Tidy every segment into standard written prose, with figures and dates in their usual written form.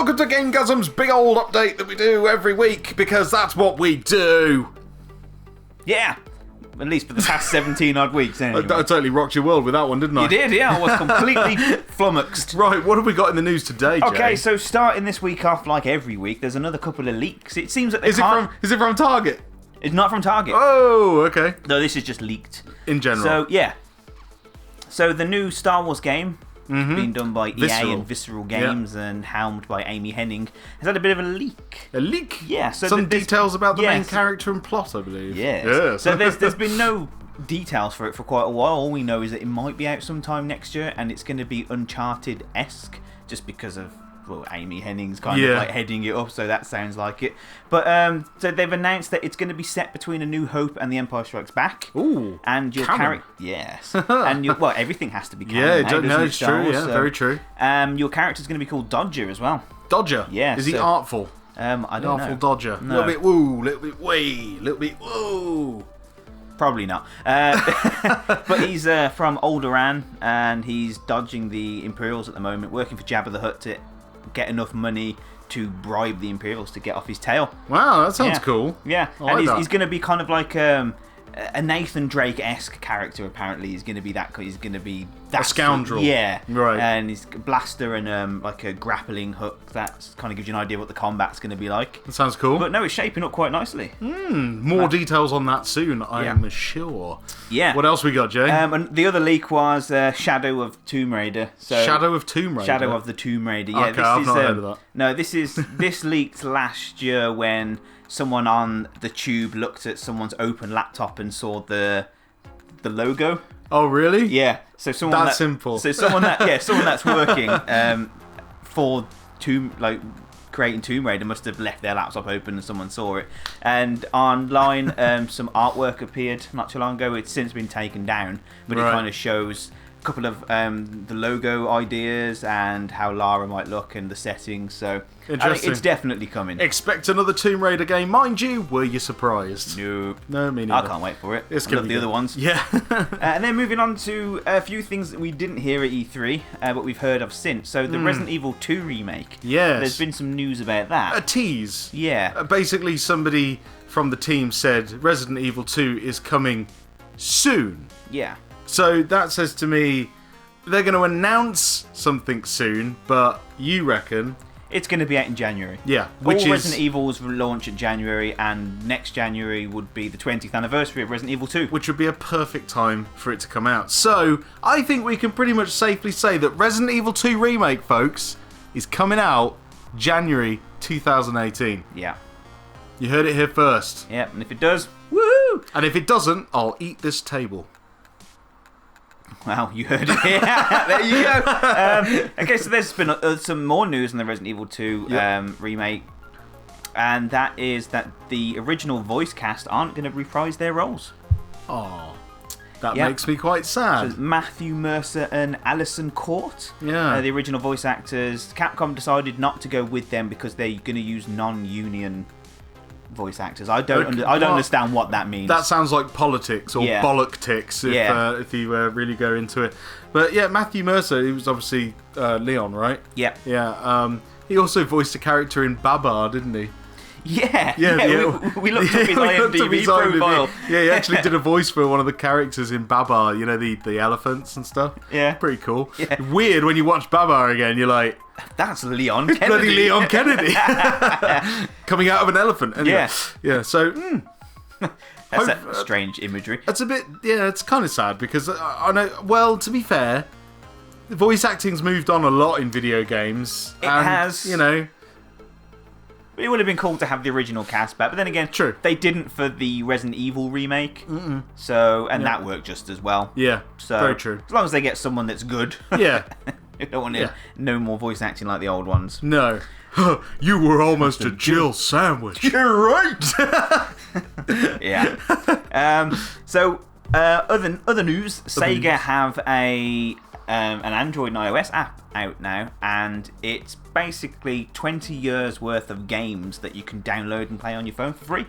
welcome to GameGazm's big old update that we do every week, because that's what we do. Yeah. At least for the past 17 odd weeks, anyway. I totally rocked your world with that one, didn't I? You did, yeah. I was completely flummoxed. Right, what have we got in the news today, Jay? Okay, so starting this week off, like every week, there's another couple of leaks. It seems that they Is it from Target? It's not from Target. Oh, okay. No, this is just leaked. In general. So, yeah. So, the new Star Wars game, being done by EA and Visceral Games and helmed by Amy Hennig, has had a bit of a leak. A leak? Yeah. So some details about the main character and plot, I believe. Yes. Yes. So, there's been no details for it for quite a while. All we know is that it might be out sometime next year, and it's going to be Uncharted-esque, just because of Amy Hennig's kind of like heading it up, so that sounds like it. But so they've announced that it's going to be set between A New Hope and The Empire Strikes Back. Ooh, and your character, yes, and everything has to be canon. It's true. Yeah, very true. Your character's going to be called Dodger as well. Dodger. Yeah. Is he artful? I don't know. Artful Dodger. A No. little bit woo, little bit wee, little bit woo. Probably not. But he's from Alderaan, and he's dodging the Imperials at the moment, working for Jabba the Hutt to get enough money to bribe the Imperials to get off his tail. Wow, that sounds cool. Yeah, I like he's going to be kind of like a Nathan Drake-esque character. Apparently, he's going to be that. He's going to be that a scoundrel. Yeah, right. And he's a blaster and like a grappling hook. That kind of gives you an idea what the combat's going to be like. That sounds cool. But no, it's shaping up quite nicely. More details on that soon, I am sure. Yeah. What else we got, Jay? And the other leak was Shadow of Tomb Raider. So Shadow of Tomb Raider. Shadow of the Tomb Raider. Yeah, okay, I've not heard of that. No, this leaked last year when someone on the tube looked at someone's open laptop and saw the logo. Oh, really? Yeah. So someone that's simple. So someone that's working for creating Tomb Raider must have left their laptop open and someone saw it. And online, some artwork appeared not too long ago. It's since been taken down, but it kind of shows a couple of the logo ideas and how Lara might look and the settings. So I think it's definitely coming. Expect another Tomb Raider game, mind you. Were you surprised? Nope. No, me neither. I can't wait for it. It's I love the other ones. Yeah. And then moving on to a few things that we didn't hear at E3, but we've heard of since. So the Resident Evil 2 remake. Yes. There's been some news about that. A tease. Yeah. Basically, somebody from the team said Resident Evil 2 is coming soon. Yeah. So that says to me they're going to announce something soon, but you reckon it's going to be out in January. Yeah, which all Resident Evils launch in January, and next January would be the 20th anniversary of Resident Evil 2. Which would be a perfect time for it to come out. So I think we can pretty much safely say that Resident Evil 2 Remake, folks, is coming out January 2018. Yeah. You heard it here first. Yeah, and if it does, woo! And if it doesn't, I'll eat this table. Wow, you heard it here. There you go. Okay, so there's been some more news on the Resident Evil 2 remake, and that is that the original voice cast aren't going to reprise their roles. Oh, that makes me quite sad. So Matthew Mercer and Alison Court, the original voice actors. Capcom decided not to go with them because they're going to use non-union voice actors. I don't understand what that means. That sounds like politics or bollock-tics if you really go into it. But yeah, Matthew Mercer, he was obviously Leon, right? Yeah. Yeah. He also voiced a character in Babar, didn't he? Yeah. We looked up his IMDb profile. Yeah, he actually did a voice for one of the characters in Babar, you know, the elephants and stuff. Yeah. Pretty cool. Yeah. Weird when you watch Babar again, you're like, that's Leon Kennedy. Bloody Leon Kennedy. Coming out of an elephant. Anyway. Yeah, so... That's that strange imagery. It's a bit... Yeah, it's kind of sad because I know... Well, to be fair, voice acting's moved on a lot in video games. It has. You know... It would have been cool to have the original cast back, but then again, true, they didn't for the Resident Evil remake. So, and that worked just as well. Yeah, so very true. As long as they get someone that's good. Yeah. You don't want no more voice acting like the old ones. No. You were almost a Jill sandwich. You're right. Yeah. So, other news, Sega have an Android and iOS app out now, and it's basically 20 years worth of games that you can download and play on your phone for free.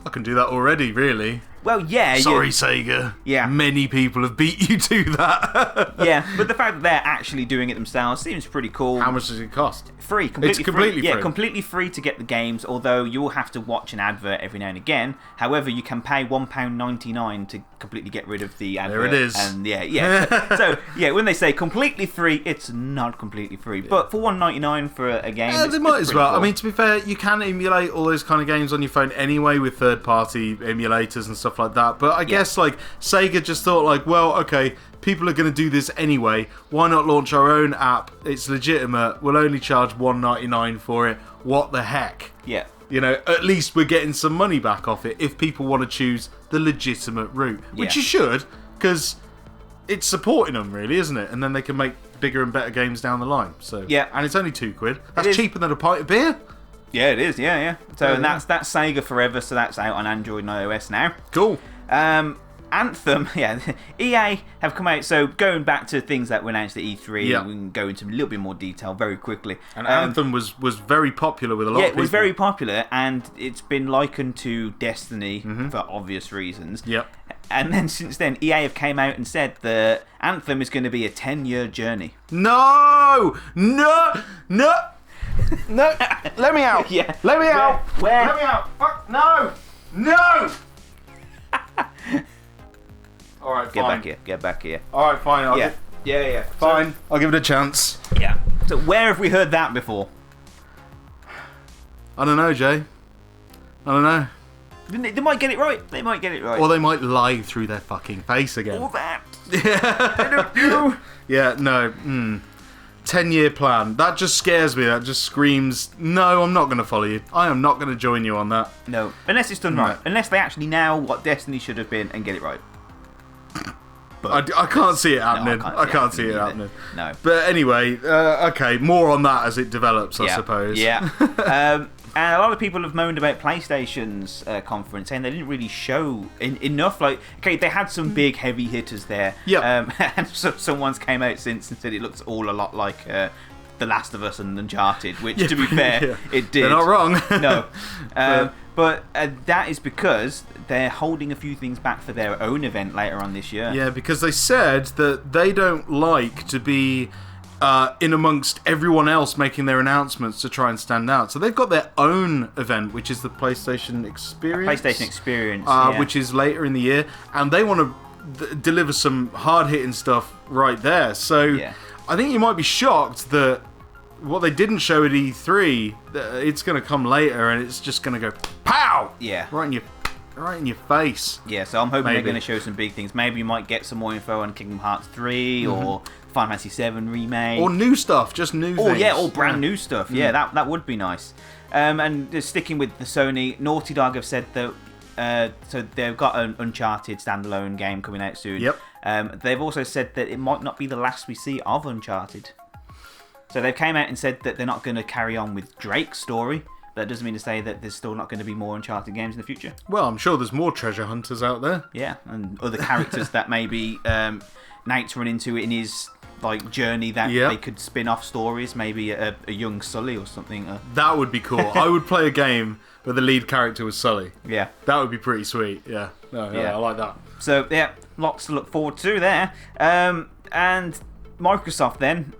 I can do that already, really. Well, yeah. Sorry, Sega. Yeah. Many people have beat you to that. Yeah, but the fact that they're actually doing it themselves seems pretty cool. How much does it cost? Free. It's completely free. Yeah, completely free to get the games, although you will have to watch an advert every now and again. However, you can pay £1.99 to completely get rid of the advert. There it is. And yeah. So, yeah, when they say completely free, it's not completely free. But for £1.99 for a game, they might as well. cool. I mean, to be fair, you can emulate all those kind of games on your phone anyway with third-party emulators and stuff like that. But I guess, like, Sega just thought, like, well, okay, people are going to do this anyway. Why not launch our own app? It's legitimate. We'll only charge $1.99 for it. What the heck? Yeah. You know, at least we're getting some money back off it if people want to choose the legitimate route. Which you should, because it's supporting them, really, isn't it? And then they can make bigger and better games down the line. So yeah. And it's only £2. That's cheaper than a pint of beer. Yeah, it is. Yeah. So and that's Sega Forever, so that's out on Android and iOS now. Cool. Anthem, EA have come out, so going back to things that were announced at E3, we can go into a little bit more detail very quickly. And Anthem was very popular with a lot of people. Yeah, it was very popular, and it's been likened to Destiny for obvious reasons. Yep. And then since then, EA have came out and said that Anthem is going to be a 10-year journey. No! Let me out! Yeah. Let me out! Where? Let me out! Fuck! No! Alright, fine. Get back here. Alright, fine. Yeah. Fine. I'll give it a chance. Yeah. So where have we heard that before? I don't know, Jay. I don't know. They might get it right. Or they might lie through their fucking face again. All that. Yeah. Yeah, no. 10-year plan. That just scares me. That just screams, no, I'm not going to follow you. I am not going to join you on that. No. Unless it's done right. Unless they actually nail what Destiny should have been and get it right. But I can't see it happening. No, I can't see it happening. No. But anyway, okay, more on that as it develops, I suppose. Yeah. And a lot of people have moaned about PlayStation's conference, saying they didn't really show enough. Like, okay, they had some big heavy hitters there. Yeah. And so someone's came out since and said it looks all a lot like The Last of Us and Uncharted, which, to be fair, it did. They're not wrong. No. But that is because they're holding a few things back for their own event later on this year. Yeah, because they said that they don't like to be in amongst everyone else making their announcements to try and stand out. So they've got their own event, which is the PlayStation Experience. PlayStation Experience, which is later in the year. And they want to deliver some hard-hitting stuff right there. So I think you might be shocked that what they didn't show at E3, it's going to come later and it's just going to go pow! Yeah. Right in your face. Yeah, so I'm hoping they're going to show some big things. Maybe you might get some more info on Kingdom Hearts 3 or Final Fantasy 7 remake. Or new stuff, just new things. Oh, yeah, or brand new stuff. Yeah, that would be nice. And just sticking with the Sony, Naughty Dog have said that so they've got an Uncharted standalone game coming out soon. Yep. They've also said that it might not be the last we see of Uncharted. So they came out and said that they're not going to carry on with Drake's story. That doesn't mean to say that there's still not going to be more Uncharted games in the future. Well, I'm sure there's more treasure hunters out there. Yeah, and other characters that maybe Nate's run into in his journey that they could spin off stories. Maybe a young Sully or something. That would be cool. I would play a game where the lead character was Sully. Yeah, that would be pretty sweet. Yeah, I like that. So yeah, lots to look forward to there. And Microsoft then.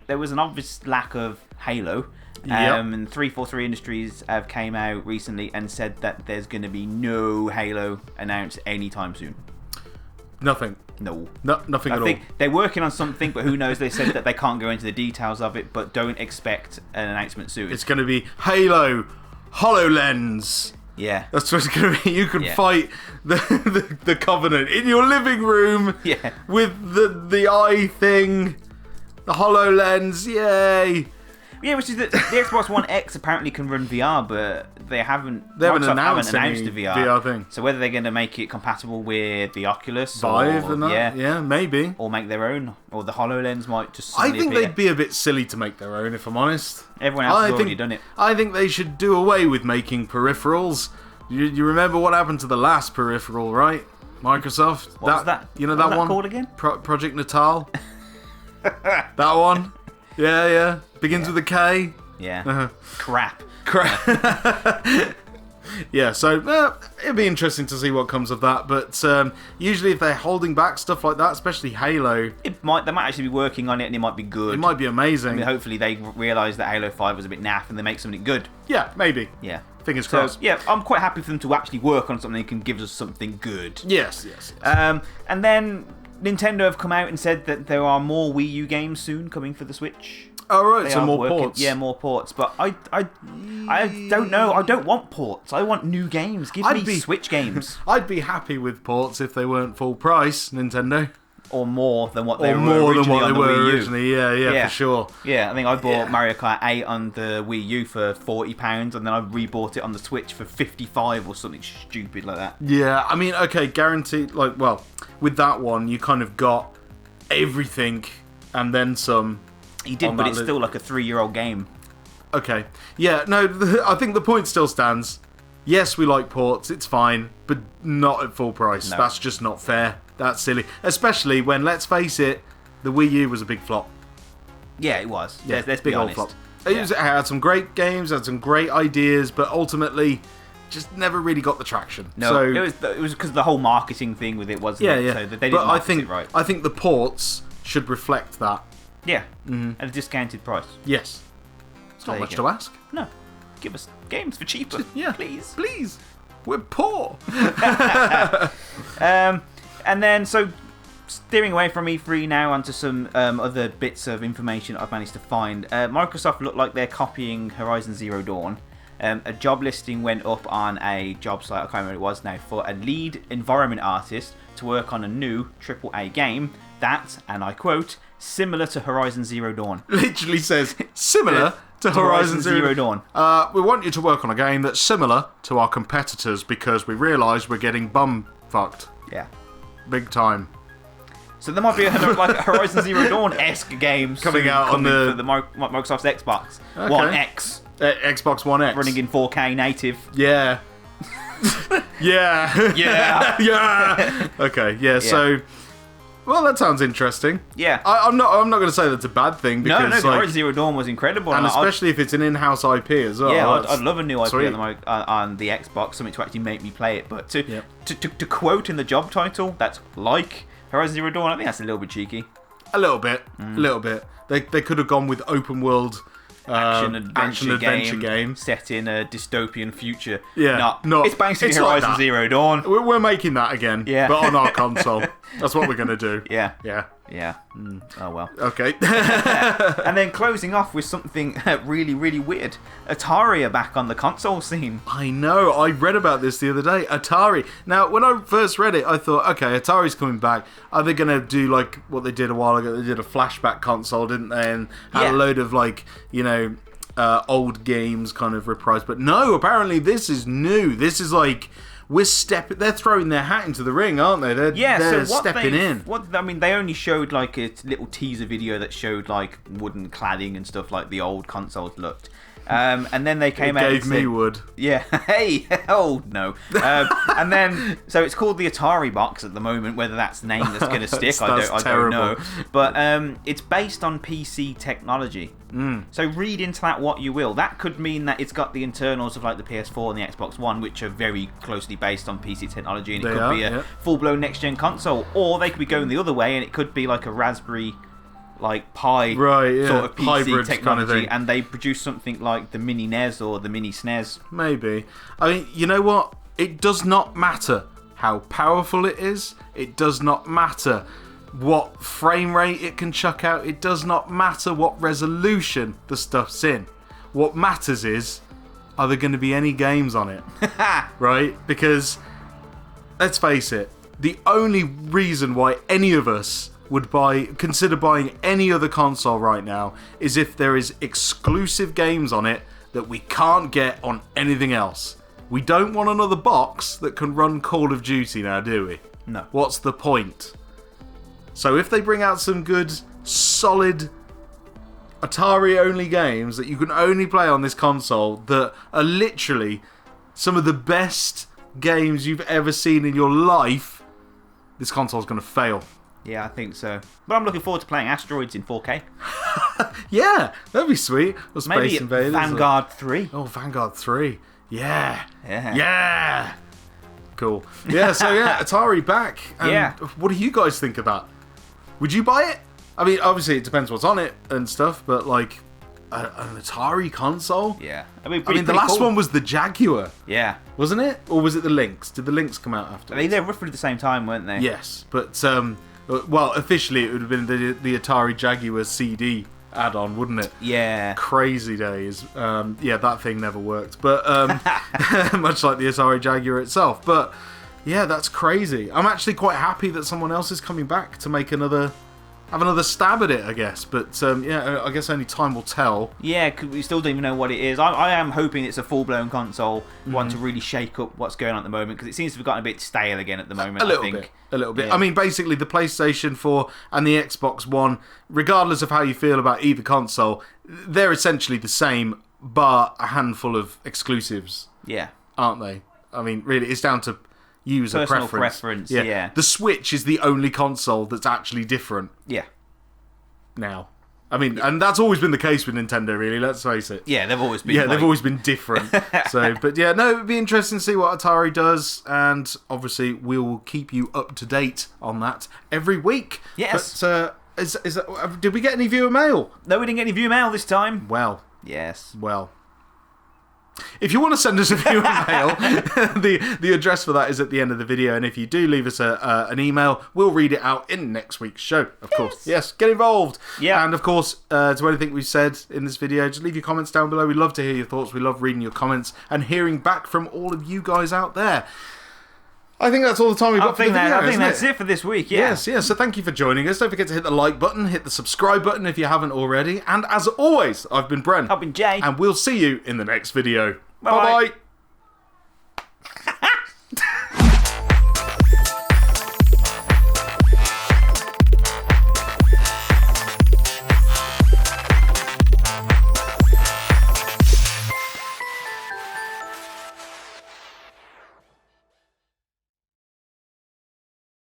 There was an obvious lack of Halo. And 343 Industries have came out recently and said that there's going to be no Halo announced anytime soon. Nothing. No. Nothing at all. I think they're working on something, but who knows? They said that they can't go into the details of it, but don't expect an announcement soon. It's going to be Halo HoloLens. Yeah. That's what it's going to be. You can fight the Covenant in your living room with the eye thing. The HoloLens, yay! Yeah, which is the Xbox One X apparently can run VR, but they haven't announced any the VR thing. So whether they're going to make it compatible with the Oculus Vive and that, yeah, maybe, or make their own, or the HoloLens might just. I think they'd be a bit silly to make their own, if I'm honest. Everyone else has already done it. I think they should do away with making peripherals. You remember what happened to the last peripheral, right? Microsoft. What was that? You know that one? What was that called again? Project Natal. That one. Yeah. Begins with a K. Yeah. Crap. Yeah, so it'd be interesting to see what comes of that. But usually, if they're holding back stuff like that, especially Halo, they might actually be working on it, and it might be good. It might be amazing. I mean, hopefully, they realise that Halo 5 was a bit naff, and they make something good. Yeah, maybe. Yeah, fingers crossed. Yeah, I'm quite happy for them to actually work on something that can give us something good. Yes. And then Nintendo have come out and said that there are more Wii U games soon coming for the Switch. Oh, right, so more ports. Yeah, more ports. But I don't know. I don't want ports. I want new games. Give me Switch games. I'd be happy with ports if they weren't full price, Nintendo. Or more than what they were originally. Yeah, for sure. Yeah, I think I bought Mario Kart 8 on the Wii U for £40, and then I rebought it on the Switch for $55 or something stupid like that. Yeah, I mean, okay, guaranteed. With that one, you kind of got everything and then some. You did, but it's still like a 3-year-old game. Okay. Yeah, no, I think the point still stands. Yes, we like ports, it's fine, but not at full price. No. That's just not fair. That's silly. Especially when, let's face it, the Wii U was a big flop. Yeah, it was. Yeah, let's be honest. Flop. It had some great games, had some great ideas, but ultimately just never really got the traction. No, so, it was because of the whole marketing thing with it, wasn't it? Yeah. So they didn't market it right. I think the ports should reflect that. Yeah, at a discounted price. Yes. It's not much to ask. No. Give us games for cheaper. Please. Please. We're poor. And then, so steering away from E3 now onto some other bits of information I've managed to find. Microsoft look like they're copying Horizon Zero Dawn. A job listing went up on a job site, I can't remember what it was now, for a lead environment artist to work on a new AAA game that, and I quote, similar to Horizon Zero Dawn. Literally says, similar to Horizon Zero Dawn. We want you to work on a game that's similar to our competitors because we realise we're getting bum-fucked. Yeah. Big time. So there might be a Horizon Zero Dawn-esque game coming out on for the Microsoft's Xbox One X. Xbox One X. Running in 4K native. Yeah. Yeah. Okay, yeah, so... Well, that sounds interesting. Yeah. I'm not going to say that's a bad thing because Horizon Zero Dawn was incredible, and especially if it's an in-house IP as well. Yeah, I'd love a new IP on the Xbox, something to actually make me play it. But to quote in the job title, that's like Horizon Zero Dawn. I think that's a little bit cheeky. A little bit. They could have gone with open world. Action adventure game set in a dystopian future. Yeah, it's basically Horizon like Zero Dawn. We're making that again, but on our console. That's what we're gonna do. Yeah. Oh well. Okay. And then closing off with something really, really weird. Atari are back on the console scene. I know. I read about this the other day. Atari. Now, when I first read it, I thought, okay, Atari's coming back. Are they going to do like what they did a while ago? They did a flashback console, didn't they? And had a load of old games kind of reprised. But no, apparently this is new. This is like... They're throwing their hat into the ring, aren't they? They're stepping in. They only showed like a little teaser video that showed like wooden cladding and stuff like the old consoles looked. And then they came out and gave me wood. Yeah. Hey. Oh no. And then so it's called the AtariBox at the moment. Whether that's the name that's going to stick, I don't know. But it's based on PC technology. So read into that what you will. That could mean that it's got the internals of like the PS4 and the Xbox One, which are very closely based on PC technology, and it could be a full-blown next-gen console. Or they could be going the other way, and it could be like a Raspberry Pi sort of PC hybrid technology, kind of thing. And they produce something like the Mini NES or the Mini SNES. Maybe. I mean, you know what? It does not matter how powerful it is. It does not matter what frame rate it can chuck out. It does not matter what resolution the stuff's in. What matters is, are there going to be any games on it? Right? Because, let's face it, the only reason why any of us would consider buying any other console right now is if there is exclusive games on it that we can't get on anything else. We don't want another box that can run Call of Duty now, do we? No. What's the point? So if they bring out some good, solid Atari-only games that you can only play on this console that are literally some of the best games you've ever seen in your life, this console's going to fail. Yeah, I think so. But I'm looking forward to playing Asteroids in 4K. Yeah, that'd be sweet. Or Space Maybe Invaders. Vanguard 3. Oh, Vanguard 3. Yeah. Yeah. Yeah. Cool. Yeah, so yeah, Atari back. And Yeah. what do you guys think of that? Would you buy it? I mean, obviously it depends what's on it and stuff, but like an Atari console? Yeah. The last one was the Jaguar, Yeah. wasn't it? Or was it the Lynx? Did the Lynx come out after? They're roughly the same time, weren't they? Yes, but well, officially it would have been the Atari Jaguar CD add-on, wouldn't it? Yeah. Crazy days. Yeah, that thing never worked, but much like the Atari Jaguar itself. But yeah, that's crazy. I'm actually quite happy that someone else is coming back to make have another stab at it, I guess. But yeah, I guess only time will tell. Yeah, because we still don't even know what it is. I am hoping it's a full-blown console, one to really shake up what's going on at the moment, because it seems to have gotten a bit stale again at the moment. A little bit. Yeah. I mean, basically, the PlayStation 4 and the Xbox One, regardless of how you feel about either console, they're essentially the same, bar a handful of exclusives, Yeah. aren't they? I mean, really, it's down to user Personal preference. yeah. The Switch is the only console that's actually different Yeah. now. I mean, and that's always been the case with Nintendo, really, let's face it. Yeah, they've always been. Yeah, they've always been different. So, but yeah, no, it'd be interesting to see what Atari does, and obviously we will keep you up to date on that every week. Yes. But did we get any viewer mail? No, we didn't get any view mail this time. Well. If you want to send us a viewer mail, the address for that is at the end of the video, and if you do leave us an email, we'll read it out in next week's show, of course. Yes, get involved. Yeah. And of course, to anything we've said in this video, just leave your comments down below. We love to hear your thoughts. We love reading your comments and hearing back from all of you guys out there. I think that's all the time we've got for the video. I think that's it for this week, yeah. Yes. So thank you for joining us. Don't forget to hit the like button, hit the subscribe button if you haven't already. And as always, I've been Bren. I've been Jay. And we'll see you in the next video. Bye-bye. Bye-bye.